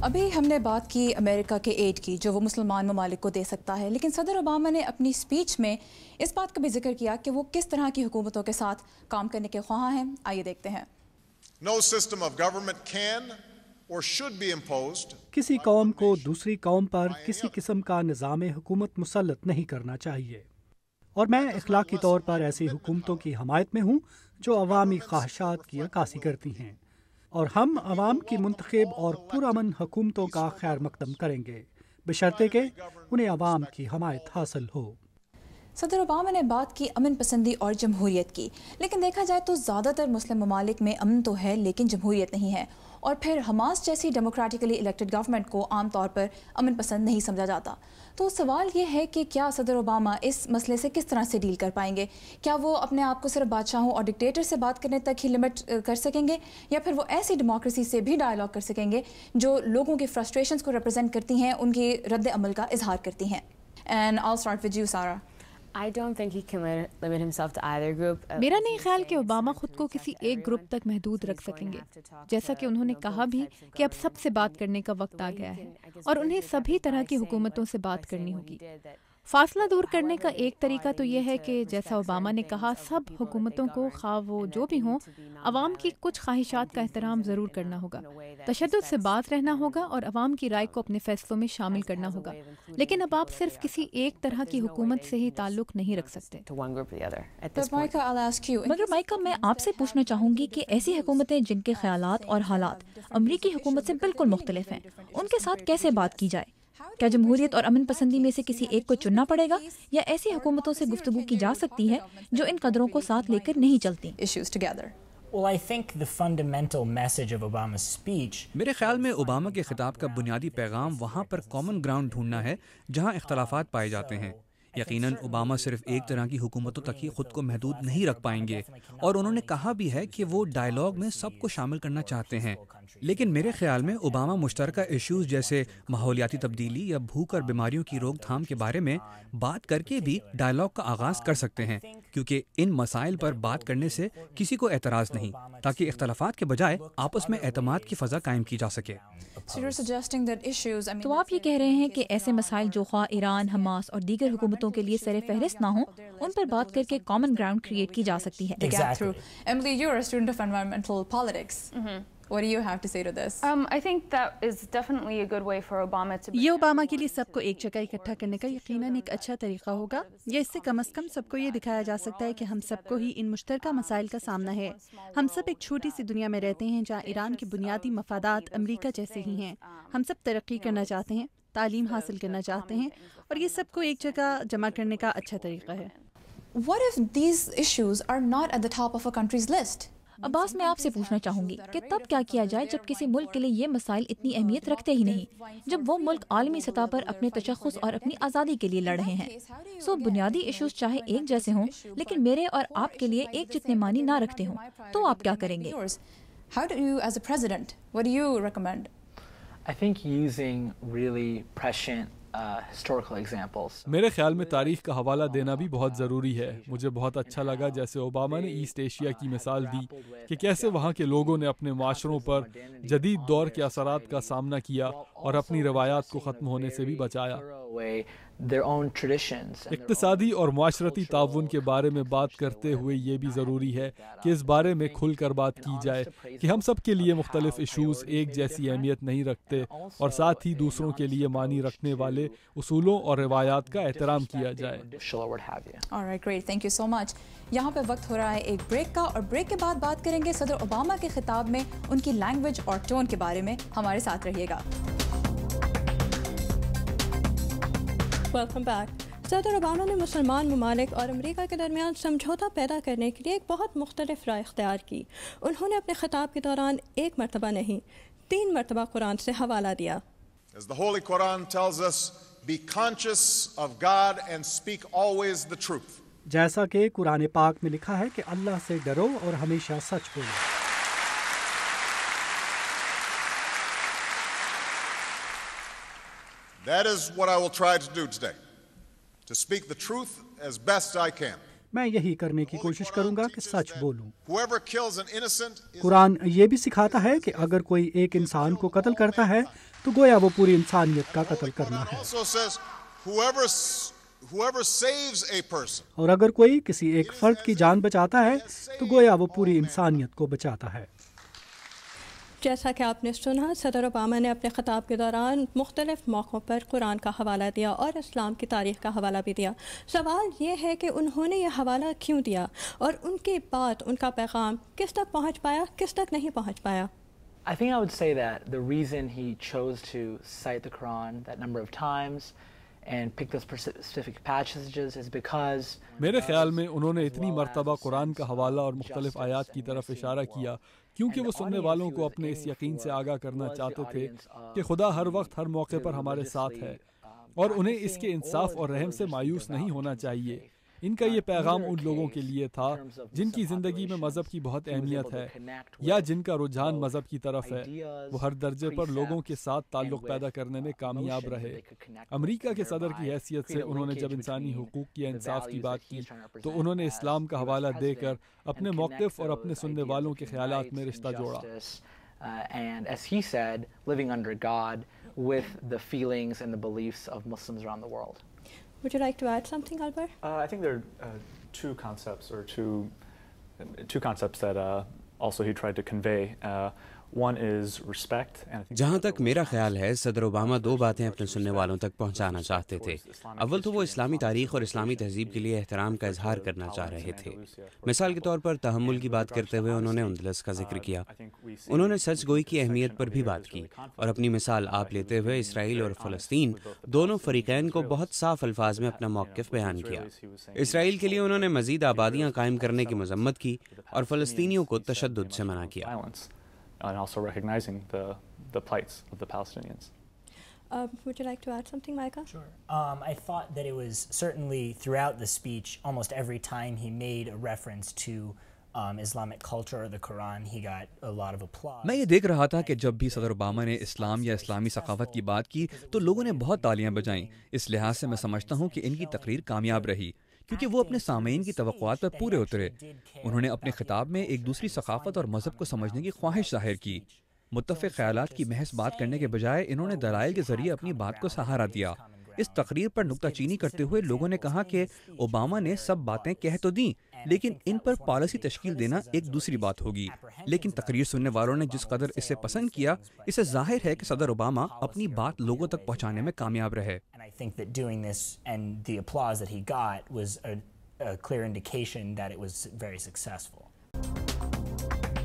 ابھی ہم نے بات کی امریکہ کے ایڈ کی جو وہ مسلمان ممالک کو دے سکتا ہے، لیکن صدر اوباما نے اپنی اسپیچ میں اس بات کا بھی ذکر کیا کہ وہ کس طرح کی حکومتوں کے ساتھ کام کرنے کے خواہاں ہیں۔ آئیے دیکھتے ہیں۔ No system of government can or should be imposed. کسی قوم کو دوسری قوم پر کسی قسم کا نظام حکومت مسلط نہیں کرنا چاہیے، اور میں اخلاقی طور پر ایسی حکومتوں کی حمایت میں ہوں جو عوامی خواہشات کی عکاسی کرتی ہیں، اور ہم عوام کی منتخب اور پرامن حکومتوں کا خیر مقدم کریں گے بشرطے کہ انہیں عوام کی حمایت حاصل ہو۔ صدر اوباما نے بات کی امن پسندی اور جمہوریت کی، لیکن دیکھا جائے تو زیادہ تر مسلم ممالک میں امن تو ہے لیکن جمہوریت نہیں ہے، اور پھر حماس جیسی ڈیموکریٹکلی الیکٹڈ گورنمنٹ کو عام طور پر امن پسند نہیں سمجھا جاتا۔ تو سوال یہ ہے کہ کیا صدر اوباما اس مسئلے سے کس طرح سے ڈیل کر پائیں گے؟ کیا وہ اپنے آپ کو صرف بادشاہوں اور ڈکٹیٹر سے بات کرنے تک ہی لمٹ کر سکیں گے، یا پھر وہ ایسی ڈیموکریسی سے بھی ڈائیلاگ کر سکیں گے جو لوگوں کی فرسٹریشنز کو ریپرزینٹ کرتی ہیں، ان کی رد عمل کا اظہار کرتی ہیں؟ And I'll start with you, Sarah. میرا نہیں خیال کہ اوباما خود کو کسی ایک گروپ تک محدود رکھ سکیں گے، جیسا کہ انہوں نے کہا بھی کہ اب سب سے بات کرنے کا وقت آ گیا ہے اور انہیں سبھی طرح کی حکومتوں سے بات کرنی ہوگی۔ فاصلہ دور کرنے کا ایک طریقہ تو یہ ہے کہ جیسا اوباما نے کہا، سب حکومتوں کو خواہ وہ جو بھی ہوں، عوام کی کچھ خواہشات کا احترام ضرور کرنا ہوگا، تشدد سے باز رہنا ہوگا اور عوام کی رائے کو اپنے فیصلوں میں شامل کرنا ہوگا، لیکن اب آپ صرف کسی ایک طرح کی حکومت سے ہی تعلق نہیں رکھ سکتے۔ مگر مائیکا، میں آپ سے پوچھنا چاہوں گی کہ ایسی حکومتیں جن کے خیالات اور حالات امریکی حکومت سے بالکل مختلف ہیں، ان کے ساتھ کیسے بات کی جائے؟ کیا جمہوریت اور امن پسندی میں سے کسی ایک کو چننا پڑے گا، یا ایسی حکومتوں سے گفتگو کی جا سکتی ہے جو ان قدروں کو ساتھ لے کر نہیں چلتی؟ میرے خیال میں اوباما کے خطاب کا بنیادی پیغام وہاں پر کامن گراؤنڈ ڈھونڈنا ہے جہاں اختلافات پائے جاتے ہیں۔ یقیناً اوباما صرف ایک طرح کی حکومتوں تک ہی خود کو محدود نہیں رکھ پائیں گے، اور انہوں نے کہا بھی ہے کہ وہ ڈائیلاگ میں سب کو شامل کرنا چاہتے ہیں، لیکن میرے خیال میں اوباما مشترکہ ایشوز جیسے ماحولیاتی تبدیلی یا بھوک اور بیماریوں کی روک تھام کے بارے میں بات کر کے بھی ڈائیلاگ کا آغاز کر سکتے ہیں، کیونکہ ان مسائل پر بات کرنے سے کسی کو اعتراض نہیں، تاکہ اختلافات کے بجائے آپس میں اعتماد کی فضا قائم کی جا سکے۔ تو آپ یہ کہہ رہے ہیں کہ ایسے مسائل جو خواہ ایران، حماس اور دیگر حکومتوں کے لیے سر فہرست نہ ہوں، ان پر بات کر کے کامن گراؤنڈ کریٹ کی جا سکتی ہے۔ Emily, you're a student of environmental politics. What do you have to say to this? I think that is definitely a good way for Obama to. یہ اوباما کے لیے سب کو ایک جگہ اکٹھا کرنے کا یقیناً ایک اچھا طریقہ ہوگا، یا اس سے کم از کم سب کو یہ دکھایا جا سکتا ہے کہ ہم سب کو ہی ان مشترکہ مسائل کا سامنا ہے۔ ہم سب ایک چھوٹی سی دنیا میں رہتے ہیں جہاں ایران کے بنیادی مفادات امریکہ جیسے ہی ہیں۔ ہم سب ترقی کرنا چاہتے ہیں، تعلیم حاصل کرنا چاہتے ہیں، اور یہ سب کو ایک جگہ جمع کرنے کا اچھا طریقہ ہے۔ What if these issues are not at the top of a country's list? عباس، میں آپ سے پوچھنا چاہوں گی کہ تب کیا کیا جائے جب کسی ملک کے لیے یہ مسائل اتنی اہمیت رکھتے ہی نہیں، جب وہ ملک عالمی سطح پر اپنے تشخص اور اپنی آزادی کے لیے لڑ رہے ہیں؟ بنیادی ایشوز چاہے ایک جیسے ہوں، لیکن میرے اور آپ کے لیے ایک جتنے معنی نہ رکھتے ہوں، تو آپ کیا کریں گے؟ How do you, as a president, what do you recommend? I think using really prescient historical examples. میرے خیال میں تاریخ کا حوالہ دینا بھی بہت ضروری ہے۔ مجھے بہت اچھا لگا جیسے اوباما نے ایسٹ ایشیا کی مثال دی کہ کیسے وہاں کے لوگوں نے اپنے معاشروں پر جدید دور کے اثرات کا سامنا کیا اور اپنی روایات کو ختم ہونے سے بھی بچایا۔ اقتصادی اور معاشرتی تعاون کے بارے میں بات کرتے ہوئے یہ بھی ضروری ہے کہ اس بارے میں کھل کر بات کی جائے کہ ہم سب کے لیے مختلف ایشوز ایک جیسی اہمیت نہیں رکھتے، اور ساتھ ہی دوسروں کے لیے معنی رکھنے والے اصولوں اور روایات کا احترام کیا جائے۔ Alright, great, thank you so much. یہاں پہ وقت ہو رہا ہے ایک بریک کا، اور بریک کے بعد بات کریں گے صدر اوباما کے خطاب میں ان کی لینگویج اور ٹون کے بارے میں۔ ہمارے ساتھ رہیے گا۔ Welcome back. صدر اوباما نے مسلمان ممالک اور امریکہ کے درمیان سمجھوتا پیدا کرنے کے لیے ایک بہت مختلف راہ اختیار کی۔ انہوں نے اپنے خطاب کے دوران ایک مرتبہ نہیں، 3 مرتبہ قرآن سے حوالہ دیا۔ As the Holy Quran tells us, be conscious of God and speak always the truth. جیسا کہ قرآن پاک میں لکھا ہے کہ اللہ سے ڈرو اور ہمیشہ سچ بولو۔ That is what I will try to do today, to speak the truth as best I can. میں یہی کرنے کی کوشش کروں گا کہ سچ بولوں۔ Whoever kills an innocent is قرآن یہ بھی سکھاتا ہے کہ اگر کوئی ایک انسان کو قتل کرتا ہے تو گویا وہ پوری انسانیت کا قتل کرنا ہے، also says whoever saves a person اور اگر کوئی کسی ایک فرد کی جان بچاتا ہے تو گویا وہ پوری انسانیت کو بچاتا ہے۔ جیسا کہ آپ نے سنا، صدر اوباما نے اپنے خطاب کے دوران مختلف موقعوں پر قرآن کا حوالہ دیا اور اسلام کی تاریخ کا حوالہ بھی دیا۔ سوال یہ ہے کہ انہوں نے یہ حوالہ کیوں دیا اور ان کی بات، ان کا پیغام کس تک پہنچ پایا، کس تک نہیں پہنچ پایا؟ I think I would say that the reason he chose to cite the Quran that number of times and pick those specific passages is because میرے خیال میں انہوں نے اتنی مرتبہ قرآن کا حوالہ اور مختلف آیات کی طرف اشارہ کیا کیونکہ وہ سننے والوں کو اپنے اس یقین سے آگاہ کرنا چاہتے تھے کہ خدا ہر وقت ہر موقع پر ہمارے ساتھ ہے اور انہیں اس کے انصاف اور رحم سے مایوس نہیں ہونا چاہیے۔ ان کا یہ پیغام ان لوگوں کے لیے تھا جن کی زندگی میں مذہب کی بہت اہمیت ہے یا جن کا رجحان مذہب کی طرف ہے، وہ ہر درجے پر لوگوں کے ساتھ تعلق پیدا کرنے میں کامیاب رہے۔ امریکہ کے صدر کی حیثیت سے انہوں نے جب انسانی حقوق یا انصاف کی بات کی تو انہوں نے اسلام کا حوالہ دے کر اپنے موقف اور اپنے سننے والوں کے خیالات میں رشتہ جوڑا۔ and as he said, living under God with the feelings and the beliefs of Muslims around the world. Would you like to add something, Albert? I think there are two concepts that also he tried to convey. One is respect. جہاں تک میرا خیال ہے صدر Obama دو باتیں اپنے سننے والوں تک پہنچانا چاہتے تھے۔ اول تو وہ اسلامی تاریخ اور اسلامی تہذیب کے لیے احترام کا اظہار کرنا چاہ رہے تھے۔ مثال کے طور پر تحمل کی بات کرتے ہوئے انہوں نے اندلس کا ذکر کیا۔ انہوں نے سچ گوئی کی اہمیت پر بھی بات کی اور اپنی مثال آپ لیتے ہوئے اسرائیل اور فلسطین دونوں فریقین کو بہت صاف الفاظ میں اپنا موقف بیان کیا۔ اسرائیل کے لیے انہوں نے مزید آبادیاں قائم کرنے کی مذمت کی اور فلسطینیوں کو تشدد سے منع کیا۔ And also recognizing the plights of the Palestinians. Would you like to add something, Micah? Sure. I thought that it was certainly throughout the speech, almost every time he made a reference to Islamic culture or the Quran, he got a lot of applause. میں یہ دیکھ رہا تھا کہ جب بھی صدر Obama نے اسلام یا اسلامی ثقافت کی بات کی تو لوگوں نے بہت تالیاں بجائیں۔ اس لحاظ سے میں سمجھتا ہوں کہ ان کی تقریر کامیاب رہی کیونکہ وہ اپنے سامعین کی توقعات پر پورے اترے۔ انہوں نے اپنے خطاب میں ایک دوسری ثقافت اور مذہب کو سمجھنے کی خواہش ظاہر کی۔ متفق خیالات کی محض بات کرنے کے بجائے انہوں نے دلائل کے ذریعے اپنی بات کو سہارا دیا۔ اس تقریر پر نکتہ چینی کرتے ہوئے لوگوں نے کہا کہ اوباما نے سب باتیں کہہ تو دیں لیکن ان پر پالیسی تشکیل دینا ایک دوسری بات ہوگی۔ لیکن تقریر سننے والوں نے جس قدر اسے پسند کیا، اسے ظاہر ہے کہ صدر اوباما اپنی بات لوگوں تک پہنچانے میں کامیاب رہے۔ And the applause that he got was a clear indication that it was very successful.